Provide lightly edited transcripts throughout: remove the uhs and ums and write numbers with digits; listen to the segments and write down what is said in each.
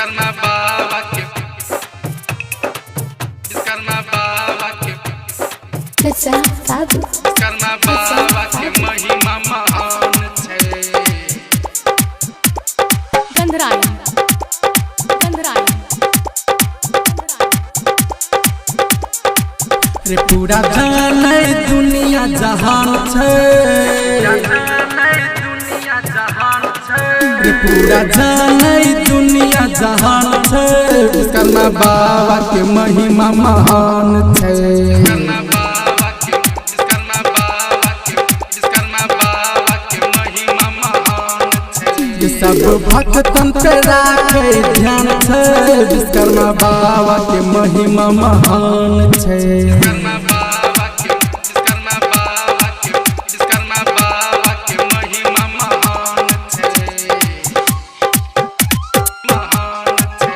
विश्वकर्मा बाबा के विश्वकर्मा बाबा के विश्वकर्मा बाबा के महिमा महान छे। गंधरायण रे पूरा जाने दुनिया जहान छे, रे पूरा जाने दुनिया जहान छे। विश्वकर्मा बाबा के महिमा महान छे। विश्वकर्मा बाबा के विश्वकर्मा बाबा के विश्वकर्मा बाबा के महिमा महान छे। ये सब भक्तन पे राखे ध्यान छे। विश्वकर्मा बाबा के महिमा महान छे। विश्वकर्मा बाबा के विश्वकर्मा बाबा के विश्वकर्मा बाबा के महिमा महान छे महान छे।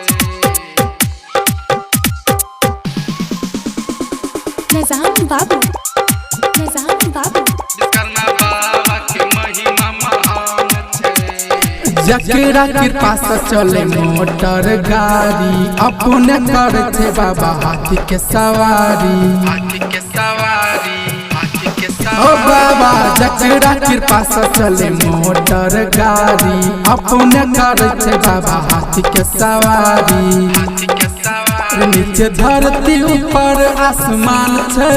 निजाम बाबू विश्वकर्मा बाबा के महिमा महान छे। जकरा कृपा से चले मोटर गाड़ी, अपने करते बाबा हाथी के सवारी। हाथी के सवारी हाथी के ओ सवारी बाबा जकरा कृपा से चले मोटर गाड़ी, अपने करते बाबा हाथी के सवारी। हाथी के सवारी नीचे धरती ऊपर आसमान छे,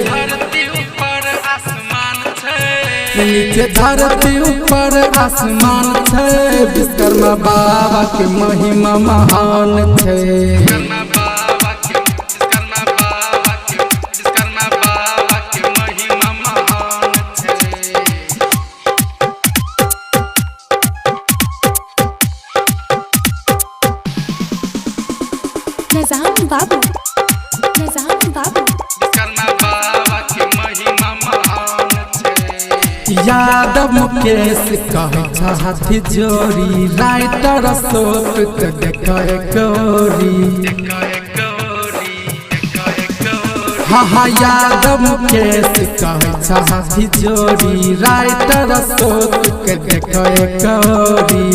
धरती ऊपर आसमान छे। नीचे धरती ऊपर आसमान छे। विश्वकर्मा बाबा के महिमा महान छे। विश्वकर्मा बाबा के विश्वकर्मा बाबा के विश्वकर्मा बाबा के महिमा महान छे। निजाम बाबू विश्वकर्मा बाबा के महिमा महान छे। यादव मुकेश कहे हाथी जोड़ी, राइटर अशोक के देखे गौरी। हाँ हाँ यादव मुकेश कहे हाथी जोड़ी, राइटर अशोक के देखे गौरी।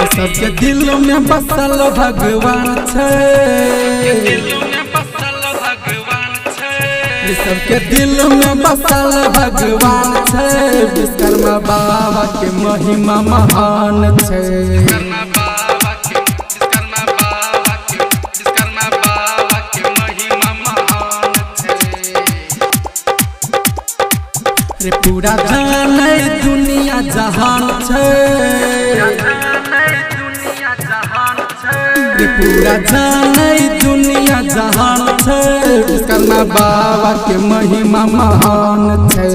सबके दिल में बसल भगवान छे, सबके दिल में बसल भगवान छे। विश्वकर्मा बाबा के महिमा महान छे। विश्वकर्मा बाबा के विश्वकर्मा बाबा के विश्वकर्मा बाबा के महिमा महान छे। रे पूरा जाने दुनिया जहान छे, रे पूरा जाने दुनिया जहान छे। विश्वकर्मा बाबा के महिमा महान छे।